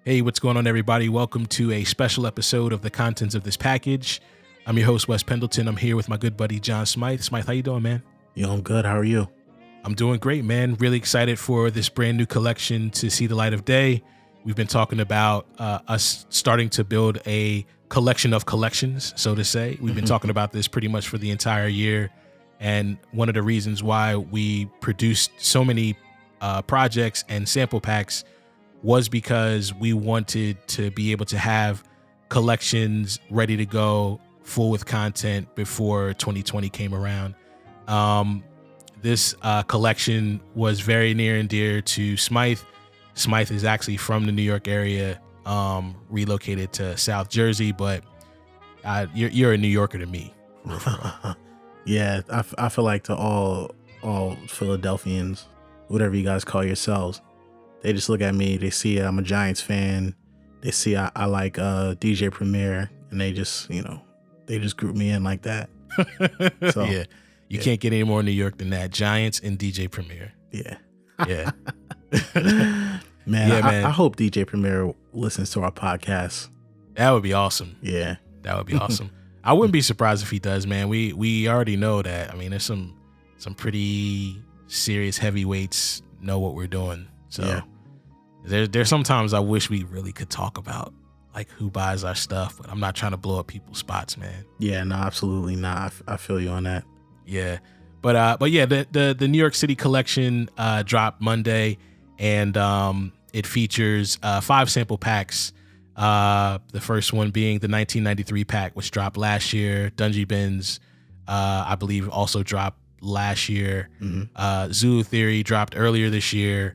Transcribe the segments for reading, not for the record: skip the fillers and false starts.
Hey, what's going on, everybody? Welcome to a special episode of The Contents of This Package. I'm your host, Wes Pendleton. I'm here with my good buddy, John Smythe. Smythe, how you doing, man? Yo, I'm good. How are you? I'm doing great, man. Really excited for this brand new collection to see the light of day. We've been talking about us starting to build a collection of collections, so to say. We've been talking about this pretty much for the entire year. And one of the reasons why we produced so many projects and sample packs was because we wanted to be able to have collections ready to go, full with content before 2020 came around. This collection was very near and dear to Smythe. Smythe is actually from the New York area, relocated to South Jersey, but you're a New Yorker to me. Yeah, I feel like to all Philadelphians, whatever you guys call yourselves, they just look at me, they see I'm a Giants fan, they see I like DJ Premier, and they just group me in like that. So yeah. You can't get any more New York than that. Giants and DJ Premier. Yeah. Yeah. Man, yeah, man. I hope DJ Premier listens to our podcast. That would be awesome. Yeah. That would be awesome. I wouldn't be surprised if he does, man. We already know that. I mean, there's some pretty serious heavyweights know what we're doing. So yeah. there's sometimes I wish we really could talk about like who buys our stuff, but I'm not trying to blow up people's spots, man. Yeah, no, absolutely not. I feel you on that. Yeah. But yeah, the New York City collection dropped Monday, and it features 5 sample packs. The first one being the 1993 pack, which dropped last year. Dungy Bins, I believe, also dropped last year. Zulu Theory dropped earlier this year.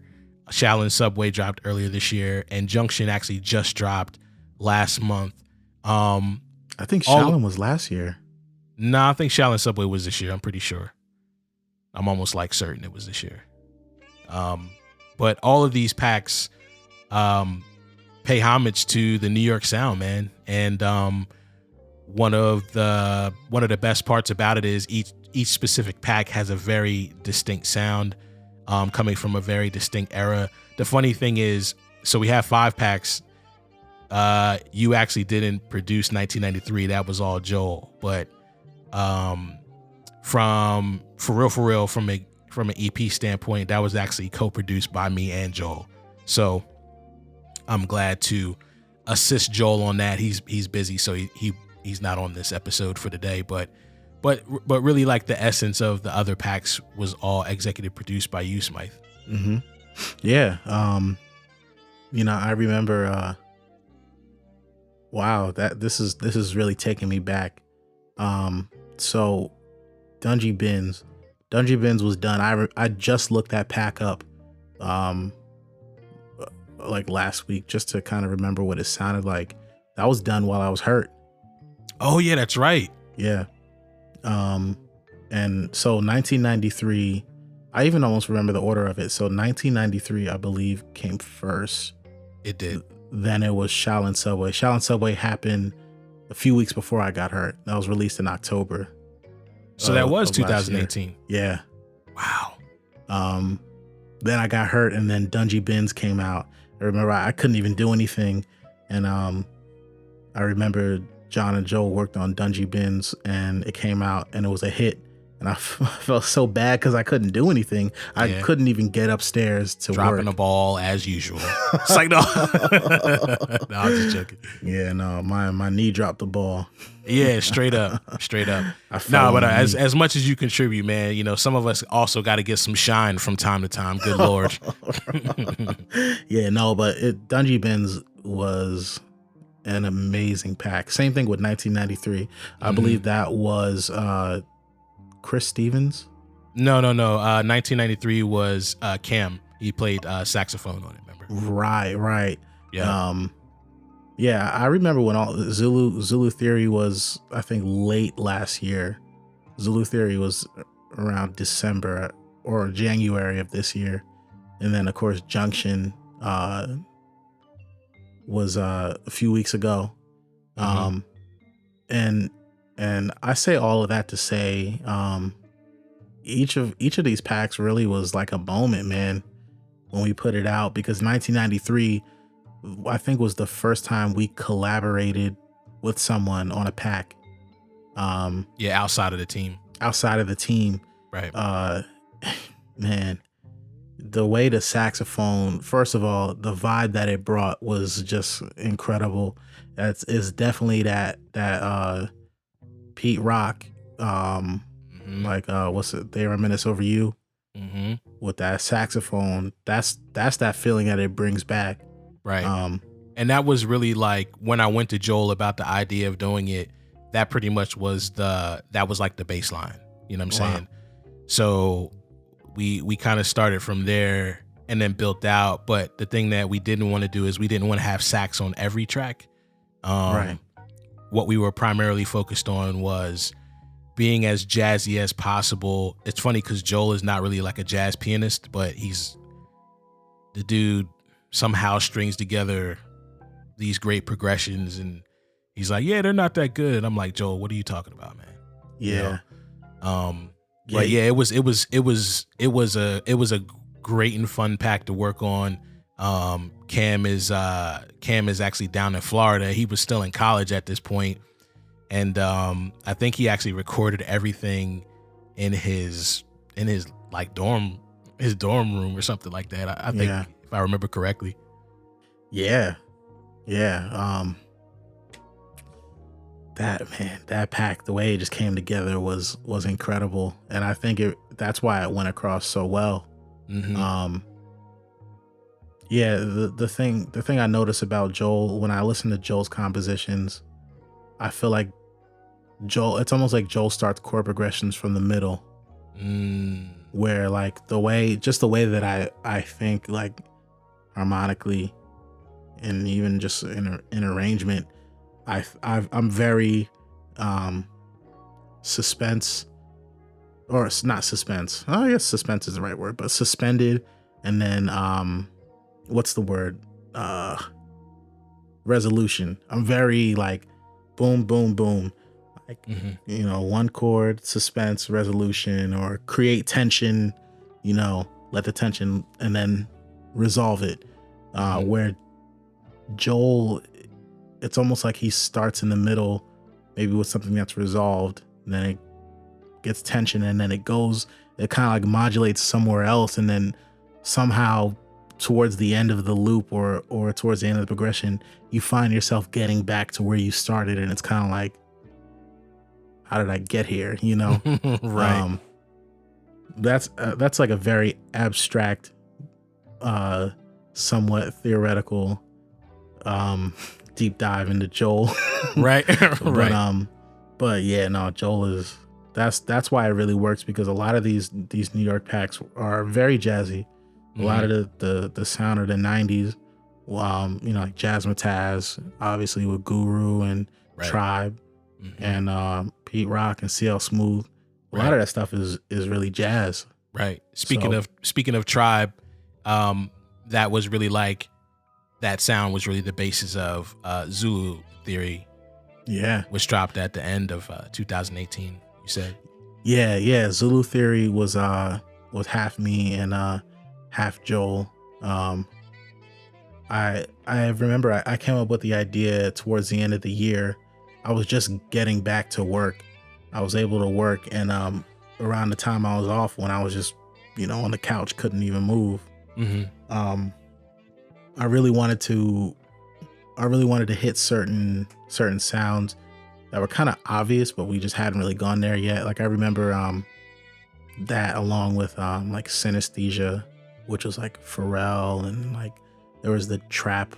Shaolin Subway dropped earlier this year, and Junction actually just dropped last month. I think Shaolin was last year. No, I think Shaolin Subway was this year. I'm pretty sure. I'm almost like certain it was this year. But all of these packs pay homage to the New York sound, man. And one of the best parts about it is each specific pack has a very distinct sound, coming from a very distinct era. The funny thing is, so we have 5 packs. You actually didn't produce 1993. That was all Joel. But from an EP standpoint, that was actually co-produced by me and Joel. So I'm glad to assist Joel on that. He's busy, so he's not on this episode for today. But really, like, the essence of the other packs was all executive produced by you, Smythe. Mm-hmm. Yeah. I remember. Wow, this is really taking me back. So Dungy Bins was done. I just looked that pack up, like last week, just to kind of remember what it sounded like. That was done while I was hurt. Oh yeah, that's right. Yeah. And so 1993, I even almost remember the order of it. So 1993, I believe, came first. It did. Then it was Shaolin Subway. Shaolin Subway happened a few weeks before I got hurt. That was released in October. So that was 2018. Yeah. Wow. Then I got hurt, and then Dungy Bins came out. I remember I couldn't even do anything, and I remember John and Joe worked on Dungy Bins, and it came out, and it was a hit. And I felt so bad because I couldn't do anything. I couldn't even get upstairs to dropping work. the ball as usual. It's like, no. No, I'm just joking. Yeah, no, my knee dropped the ball. Yeah, straight up. No, but as much as you contribute, man, some of us also got to get some shine from time to time. Good Lord. Yeah, no, but Dungy Bins was an amazing pack. Same thing with 1993. I believe that was Chris Stevens. No. 1993 was Cam. He played saxophone on it, remember? Right. Yeah. Yeah, I remember when all Zulu Theory was, I think, late last year. Zulu Theory was around December or January of this year. And then, of course, Junction was a few weeks ago. And I say all of that to say each of these packs really was like a moment, man, when we put it out, because 1993 I think was the first time we collaborated with someone on a pack. Yeah, outside of the team. Outside of the team. Right. Man, the way the saxophone, first of all, the vibe that it brought was just incredible. It's definitely that Pete Rock, like what's it? They Reminisce Over You, with that saxophone. That's that feeling that it brings back. Right. And that was really like when I went to Joel about the idea of doing it. That pretty much was like the baseline. You know what I'm saying? So we kind of started from there and then built out. But the thing that we didn't want to do is we didn't want to have sax on every track. Right. What we were primarily focused on was being as jazzy as possible. It's funny because Joel is not really like a jazz pianist, but the dude somehow strings together these great progressions, and he's like, yeah, they're not that good. And I'm like, Joel, what are you talking about, man? Yeah. But yeah, it was a great and fun pack to work on. Cam is actually down in Florida. He was still in college at this point, and I think he actually recorded everything in his like dorm room or something like that. I think if I remember correctly. Yeah. That pack, the way it just came together was incredible, and I think that's why it went across so well. Yeah, the thing I notice about Joel when I listen to Joel's compositions, I feel like it's almost like Joel starts chord progressions from the middle, where like the way that I think like harmonically and even just in arrangement, I'm very suspense, or it's not suspense. I guess suspense is the right word, but suspended, and then what's the word? Resolution. I'm very like boom, boom, boom. Like, one chord, suspense, resolution, or create tension, let the tension and then resolve it. Where Joel, it's almost like he starts in the middle, maybe with something that's resolved, and then it gets tension, and then it kind of like modulates somewhere else, and then somehow towards the end of the loop or towards the end of the progression, you find yourself getting back to where you started, and it's kind of like, how did I get here? Right. That's like a very abstract, somewhat theoretical deep dive into Joel. Right. Right. But yeah, no, Joel is that's why it really works, because a lot of these New York packs are very jazzy. A lot of the sound of the 90s, like Jazzmatazz, obviously with Guru and Tribe, and Pete Rock and CL Smooth. A lot of that stuff is really jazz. Right. Speaking of Tribe, that was really like, that sound was really the basis of Zulu Theory. Yeah. Was dropped at the end of 2018, you said? Yeah. Zulu Theory was half me and half Joel. I remember I came up with the idea towards the end of the year. I was just getting back to work. I was able to work, and around the time I was off, when I was just on the couch, couldn't even move. I really wanted to hit certain sounds that were kind of obvious, but we just hadn't really gone there yet. Like I remember that, along with like Synesthesia, which was like Pharrell, and like there was the Trap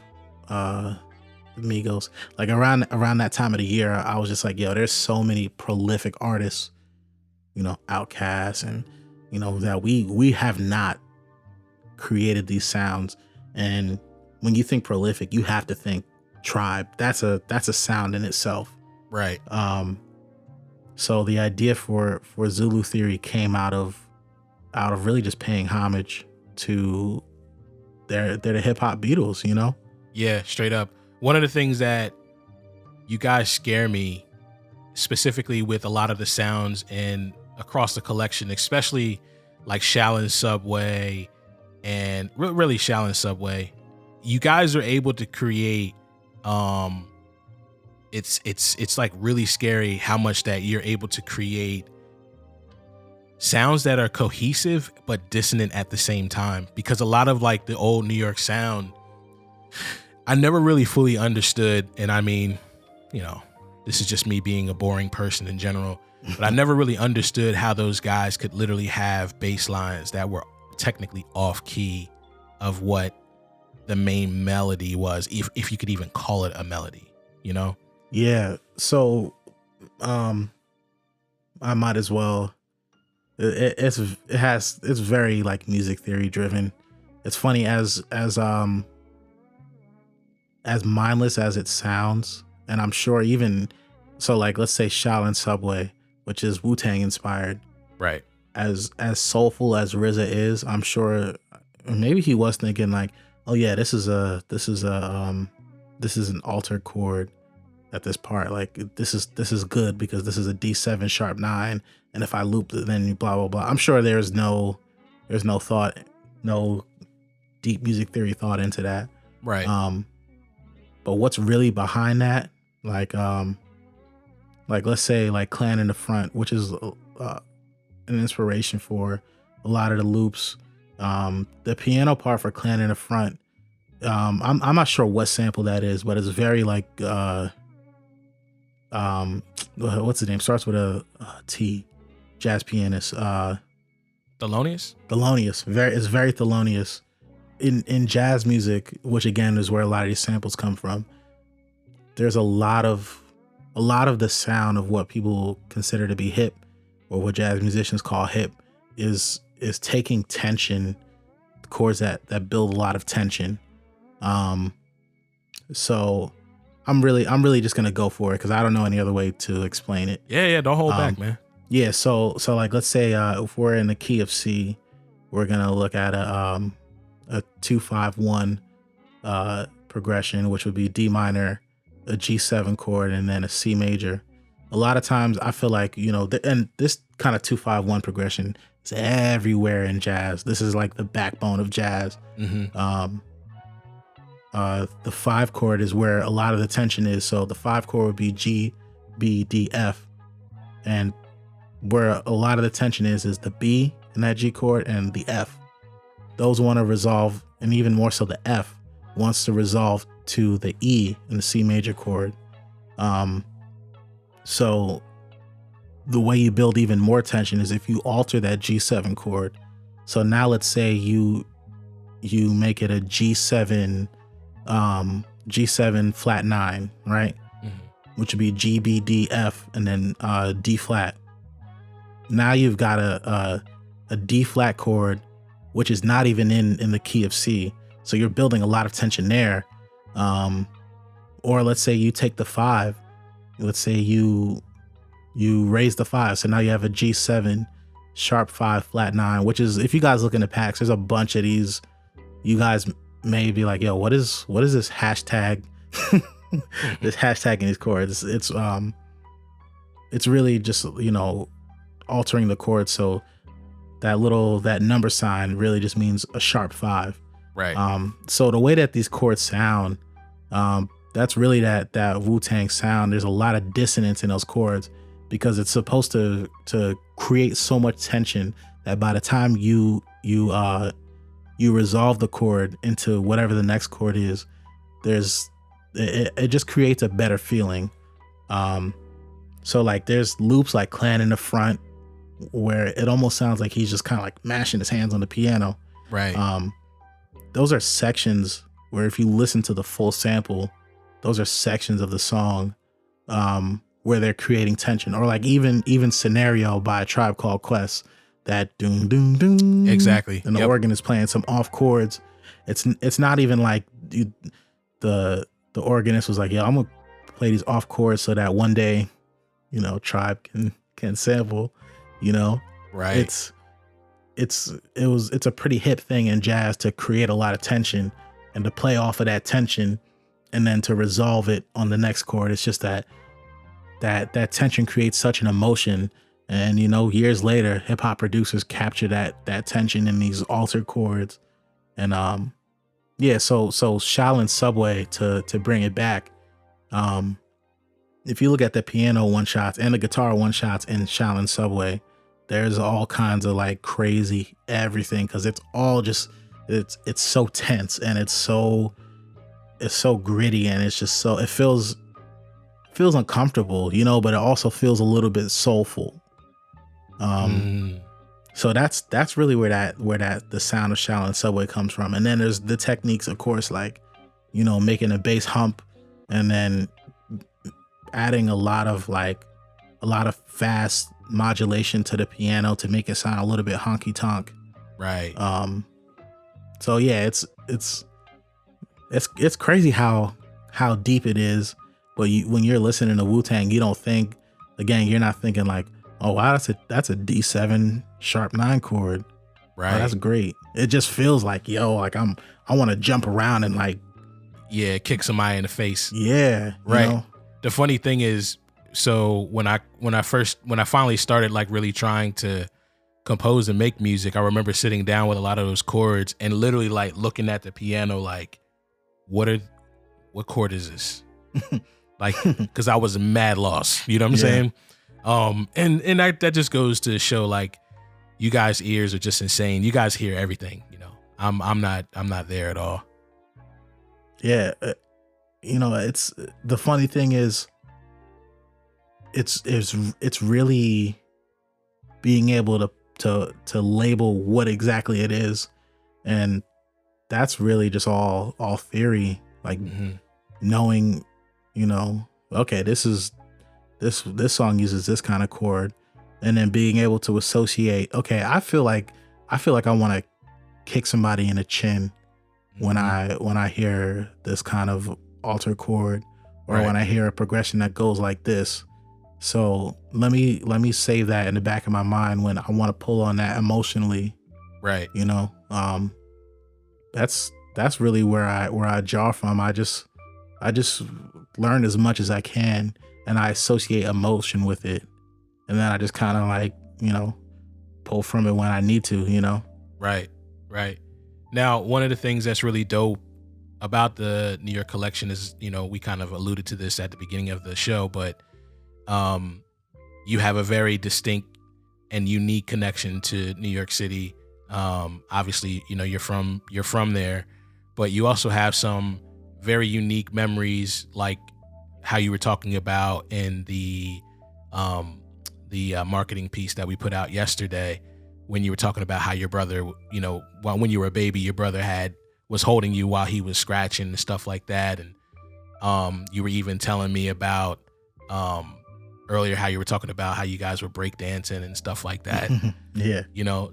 Migos. Like around that time of the year, I was just like, yo, there's so many prolific artists, Outkast, and that we have not created these sounds. And when you think prolific, you have to think Tribe. That's a sound in itself. Right. So the idea for Zulu Theory came out of really just paying homage to they're the hip hop Beatles, Yeah, straight up. One of the things that you guys scare me, specifically with a lot of the sounds and across the collection, especially like Shaolin Subway and really Shaolin Subway, you guys are able to create, it's like really scary how much that you're able to create sounds that are cohesive but dissonant at the same time, because a lot of like the old New York sound I never really fully understood. And I mean, you know, this is just me being a boring person in general, but I never really understood how those guys could literally have bass lines that were technically off key of what the main melody was, if you could even call it a melody, you know? Yeah. So, I might as well. It's very like music theory driven. It's funny as mindless as it sounds, and I'm sure even so, like let's say Shaolin Subway, which is Wu-Tang inspired, right? As soulful as RZA is, I'm sure maybe he was thinking like, oh yeah, this is an altered chord at this part. Like this is good because this is a D7 sharp 9, and if I loop it, then blah blah blah. I'm sure there's no thought, no deep music theory thought into that, right? But what's really behind that, like let's say like Clan in the Front, which is an inspiration for a lot of the loops. The piano part for Clan in the Front, I'm not sure what sample that is, but it's very like what's the name? Starts with a T. Jazz pianist. Thelonious? Thelonious. It's very Thelonious. In jazz music, which again is where a lot of these samples come from, there's a lot of the sound of what people consider to be hip, or what jazz musicians call hip, is taking tension, chords that build a lot of tension. So I'm really just gonna go for it because I don't know any other way to explain it. Yeah, don't hold back, man. Yeah, so like let's say if we're in the key of C, we're gonna look at a 2-5-1 progression, which would be D minor, a G7 chord, and then a C major. A lot of times I feel like, you know, and this kind of 2-5-1 progression is everywhere in jazz. This is like the backbone of jazz. Mm-hmm. The 5 chord is where a lot of the tension is. So the 5 chord would be G, B, D, F, and where a lot of the tension is the B in that G chord and the F. Those want to resolve, and even more so the F wants to resolve to the E in the C major chord. So the way you build even more tension is if you alter that G7 chord. So now let's say you make it a G7 flat 9, right? Mm-hmm. Which would be G, B, D, F, and then D flat. Now you've got a D flat chord, which is not even in the key of C. So you're building a lot of tension there. Or let's say you take the 5. Let's say you raise the 5. So now you have a G7 sharp 5 flat 9, which is, if you guys look in the packs, there's a bunch of these. You guys may be like, yo, what is this hashtag? This hashtag in these chords. It's really just, you know, altering the chord. So that number sign really just means a sharp 5. Right. So the way that these chords sound, that's really that Wu-Tang sound. There's a lot of dissonance in those chords because it's supposed to create so much tension that by the time you resolve the chord into whatever the next chord is, it just creates a better feeling. So like there's loops like Clan in the Front where it almost sounds like he's just kind of like mashing his hands on the piano. Right. Those are sections where if you listen to the full sample, those are sections of the song where they're creating tension. Or like even Scenario by A Tribe Called Quest, that doom doom doom, exactly, and the organ is playing some off chords. It's not even like the organist was like, yeah, I'm gonna play these off chords so that one day, you know, Tribe can sample, you know. Right. It's a pretty hip thing in jazz to create a lot of tension and to play off of that tension and then to resolve it on the next chord. It's just that tension creates such an emotion. And, you know, years later, hip hop producers capture that tension in these altered chords. And Yeah, so Shaolin Subway, to bring it back. If you look at the piano one shots and the guitar one shots in Shaolin Subway, there's all kinds of like crazy everything, because it's all just it's so tense, and it's so gritty, and it's just so, it feels uncomfortable, but it also feels a little bit soulful. So that's really where the sound of Shaolin Subway comes from. And then there's the techniques, of course, like, making a bass hump, and then adding a lot of fast modulation to the piano to make it sound a little bit honky tonk. Right. So yeah, it's crazy how deep it is. But when you're listening to Wu-Tang, you're not thinking like, oh wow, that's a D7 sharp 9 chord. Right. Oh, that's great. It just feels like, I want to jump around and like, kick somebody in the face. Yeah. Right. The funny thing is, so when I finally started like really trying to compose and make music, I remember sitting down with a lot of those chords and literally like looking at the piano like, what chord is this? Like, because I was mad lost. You know what I'm saying? And that just goes to show like, you guys' ears are just insane. You guys hear everything. I'm not there at all. Yeah. It's the funny thing is, it's really being able to label what exactly it is, and that's really just all theory. Like knowing, okay, this song uses this kind of chord, and then being able to associate. Okay, I feel like I want to kick somebody in the chin when I hear this kind of alter chord, or when I hear a progression that goes like this. So let me save that in the back of my mind when I want to pull on that emotionally. Right. That's really where I draw from. I just learn as much as I can, and I associate emotion with it, and then I just kind of like, pull from it when I need to. Right. Now, one of the things that's really dope about the New York Collection is, we kind of alluded to this at the beginning of the show, but you have a very distinct and unique connection to New York City. Obviously, you're from there, but you also have some very unique memories, like how you were talking about in the marketing piece that we put out yesterday, when you were talking about how your brother, when you were a baby, your brother was holding you while he was scratching and stuff like that. And you were even telling me about earlier how you were talking about how you guys were breakdancing and stuff like that. Yeah.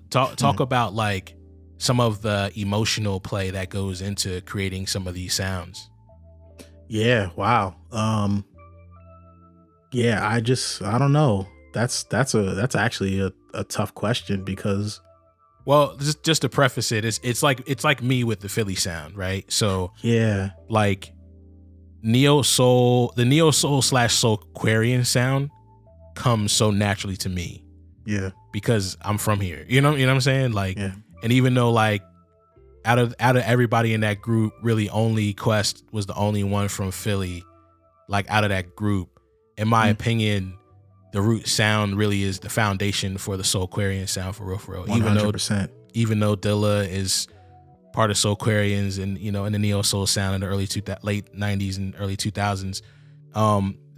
Talk about like some of the emotional play that goes into creating some of these sounds. Yeah. Wow. Yeah, I don't know. That's actually a tough question, because, well, just to preface it, it's like me with the Philly sound, right? So yeah, like the neo soul / Soulquarian sound comes so naturally to me. Yeah, because I'm from here. You know what I'm saying? Like, yeah. And even though like out of everybody in that group, really only Quest was the only one from Philly. Like out of that group, in my opinion, the root sound really is the foundation for the Soulquarian sound, for real. 100%. Even though Dilla is part of Soulquarians and in the neo soul sound in the late 90s and early 2000s,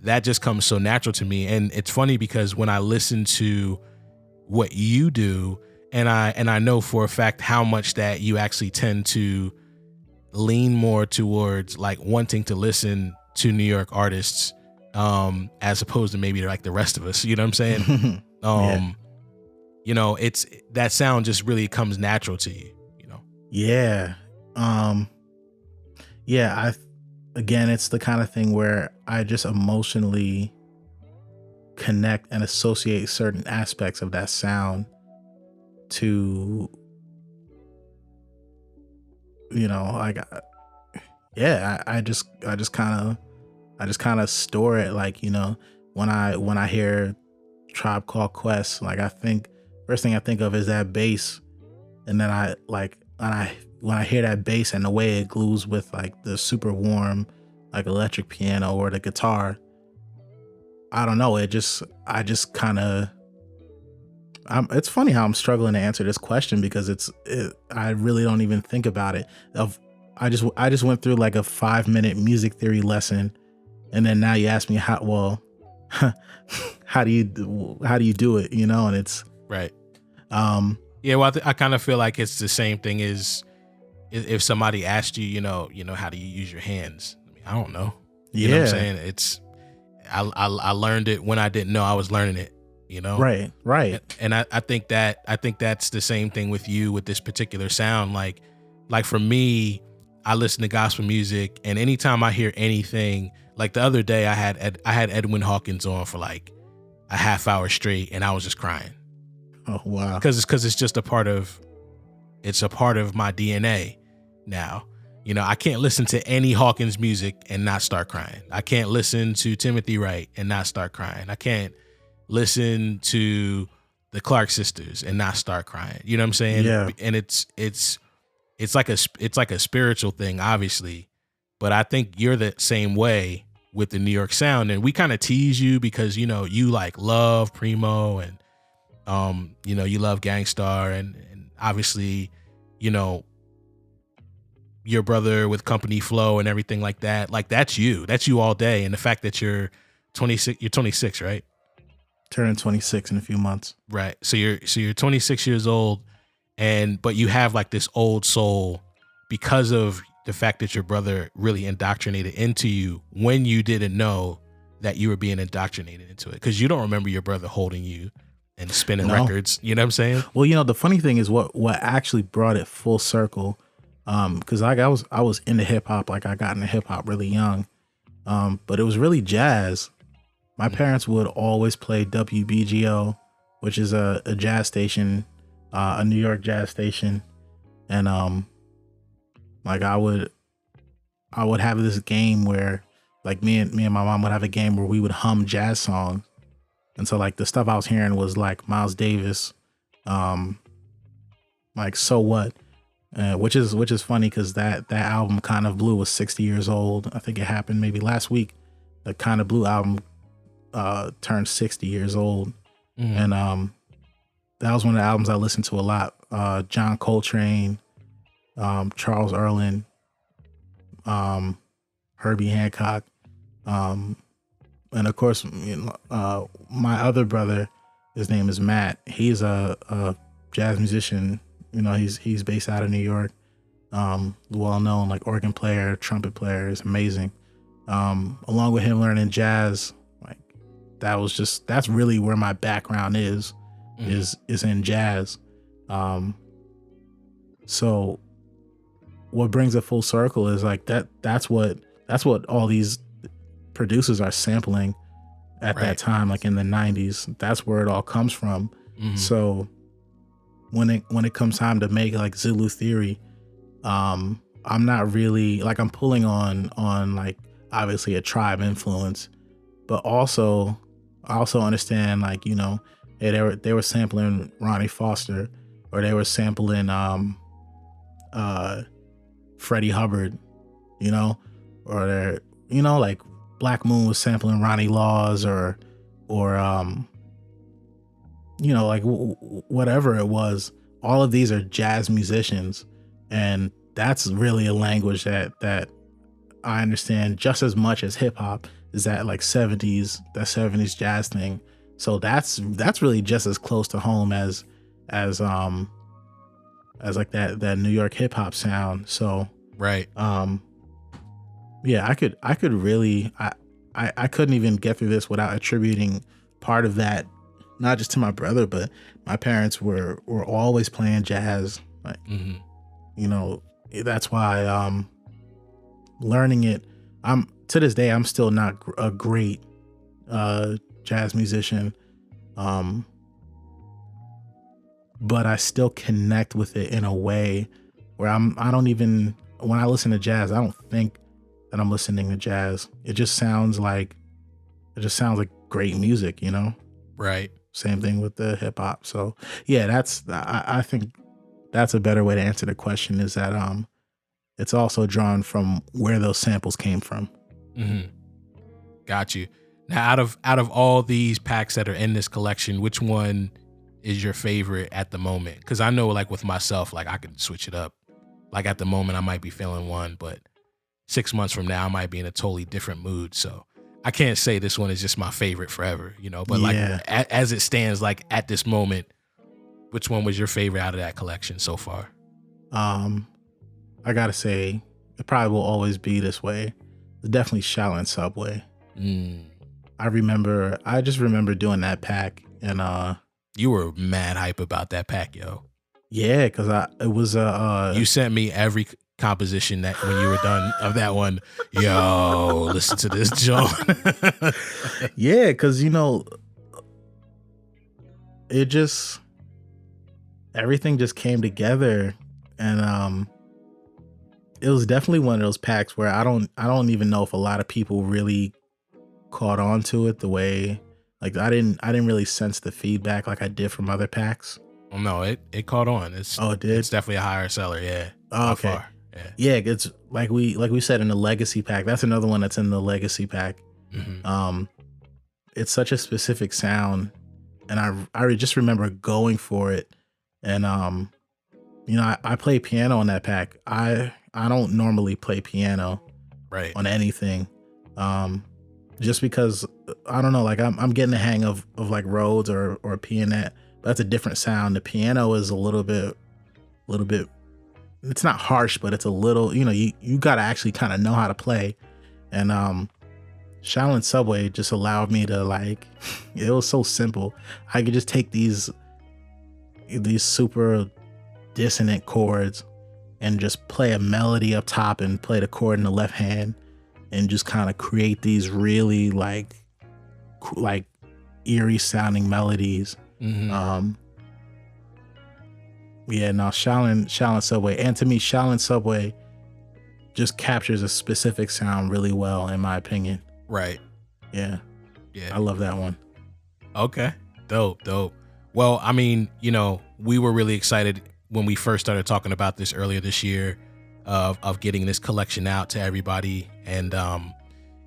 that just comes so natural to me. And it's funny because when I listen to what you do, and I know for a fact how much that you actually tend to lean more towards like wanting to listen to New York artists, as opposed to maybe like the rest of us, you know what I'm saying? It's that sound just really comes natural to you, Yeah. Again, it's the kind of thing where I just emotionally connect and associate certain aspects of that sound to, I just kind of store it, like, when I hear Tribe Called Quest, like first thing I think of is that bass, and then when I hear that bass and the way it glues with like the super warm like electric piano or the guitar, I don't know. I just kind of, it's funny how I'm struggling to answer this question because I really don't even think about it. I just went through like a 5-minute music theory lesson, and then now you ask me how do you do it, you know? And it's right. Yeah, well, I kind of feel like it's the same thing as if somebody asked you, you know, how do you use your hands? I mean, I don't know. You know what I'm saying? It's I learned it when I didn't know I was learning it, you know? Right. And I think that's the same thing with you with this particular sound. Like for me, I listen to gospel music, and anytime I hear anything, like the other day I had Edwin Hawkins on for like a half hour straight, and I was just crying. Oh wow. Because it's just a part of my DNA now. You know, I can't listen to any Hawkins music and not start crying. I can't listen to Timothy Wright and not start crying. I can't listen to the Clark sisters and not start crying. You know what I'm saying? Yeah. And it's like a spiritual thing, obviously, but I think you're the same way with the New York sound. And we kind of tease you because, you know, you like love Primo and, you know, you love Gangstar and obviously, you know, your brother with Company Flow and everything like that. Like that's you all day. And the fact that you're 26, right? Turning 26 in a few months. Right. So you're 26 years old, but you have like this old soul because of the fact that your brother really indoctrinated into you when you didn't know that you were being indoctrinated into it. Cause you don't remember your brother holding you and spinning records. You know what I'm saying? Well, you know, the funny thing is what actually brought it full circle. Cause like I was into hip hop, like I got into hip hop really young. But it was really jazz. My parents would always play WBGO, which is a jazz station, a New York jazz station. And, like I would have this game where like me and my mom would have a game where we would hum jazz songs. And so like the stuff I was hearing was like Miles Davis, like So What, which is funny because that album Kind of Blue was 60 years old. I think it happened maybe last week. The Kind of Blue album turned 60 years old. And that was one of the albums I listened to a lot. John Coltrane, Charles Earlin, Herbie Hancock, and of course, you know, my other brother, his name is Matt. He's a jazz musician. You know, he's based out of New York. Well known, like organ player, trumpet player, is amazing. Along with him learning jazz, like that's really where my background is in jazz. So what brings it full circle is like that's what all these producers are sampling at that time, like in the 90s. That's where it all comes from. So when it comes time to make like Zulu Theory, I'm not really like, I'm pulling on like obviously a tribe influence, but also I also understand like, you know, they were sampling Ronnie Foster, or they were sampling Freddie Hubbard, you know, or they're, you know, like Black Moon was sampling Ronnie Laws, or you know, like whatever it was. All of these are jazz musicians, and that's really a language that I understand just as much as hip hop, is that like 70s jazz thing. So that's really just as close to home as like that New York hip hop sound. So right. Yeah, I could really, I couldn't even get through this without attributing part of that, not just to my brother, but my parents were always playing jazz. Like, you know, that's why learning it, to this day, I'm still not a great jazz musician, but I still connect with it in a way where I don't even, when I listen to jazz, I don't think that I'm listening to jazz. It just sounds like great music, you know? Right. Same thing with the hip hop. So yeah, I think that's a better way to answer the question, is that it's also drawn from where those samples came from. Mm-hmm. Got you. Now, out of all these packs that are in this collection, which one is your favorite at the moment? Because I know, like with myself, like I can switch it up. Like at the moment, I might be feeling one, but 6 months from now, I might be in a totally different mood. So I can't say this one is just my favorite forever, you know. But like as it stands, like at this moment, which one was your favorite out of that collection so far? I gotta say, it probably will always be this way. It's definitely Shaolin Subway. I just remember doing that pack, and you were mad hype about that pack, yo. Yeah, because it was you sent me every composition that when you were done of that one. Yo, listen to this, John. Yeah, because you know, it just everything just came together, and it was definitely one of those packs where I don't even know if a lot of people really caught on to it the way, like I didn't really sense the feedback like I did from other packs. Well, no, it caught on. It did. It's definitely a higher seller. Yeah. Oh, okay. Far. Yeah. It's like we said in the legacy pack. That's another one that's in the legacy pack. Mm-hmm. It's such a specific sound, and I just remember going for it, and you know, I play piano on that pack. I don't normally play piano on anything, just because I don't know, like I'm getting the hang of like Rhodes or pianette. That's a different sound. The piano is a little bit. It's not harsh, but it's a little. You know, you got to actually kind of know how to play, and Shaolin Subway just allowed me to, like, it was so simple. I could just take these super dissonant chords and just play a melody up top and play the chord in the left hand and just kind of create these really like eerie sounding melodies. Mm-hmm. Shaolin Subway, and to me Shaolin Subway just captures a specific sound really well, in my opinion. Right. Yeah. I love that one. Okay. Dope. Well, I mean, you know, we were really excited when we first started talking about this earlier this year of getting this collection out to everybody. And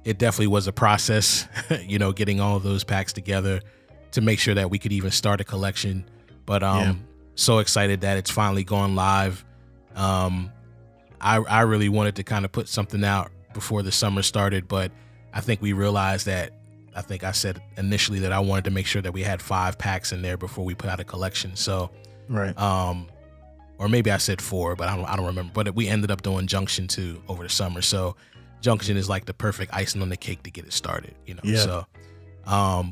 it definitely was a process, you know, getting all of those packs together to make sure that we could even start a collection. But so excited that it's finally gone live. I really wanted to kind of put something out before the summer started, but I think we realized that, I think I said initially that I wanted to make sure that we had 5 packs in there before we put out a collection. So, right. Or maybe I said 4, but I don't remember. But we ended up doing Junction 2 over the summer. So Junction is like the perfect icing on the cake to get it started, you know? Yeah. So,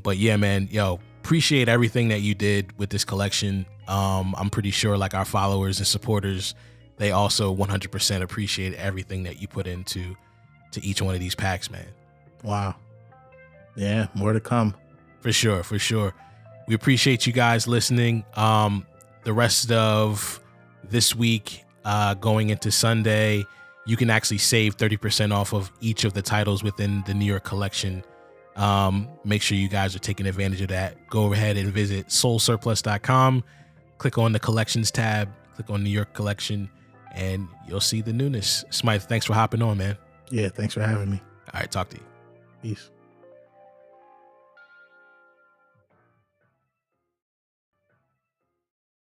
but yeah, man, yo, appreciate everything that you did with this collection. I'm pretty sure like our followers and supporters, they also 100% appreciate everything that you put into each one of these packs, man. Wow. Yeah, more to come. For sure. We appreciate you guys listening. The rest of this week, going into Sunday, you can actually save 30% off of each of the titles within the New York Collection. Make sure you guys are taking advantage of that. Go ahead and visit soulsurplus.com. Click on the collections tab, click on New York Collection, and you'll see the newness. Smythe, thanks for hopping on, man. Yeah, thanks for having me. All right, talk to you. Peace.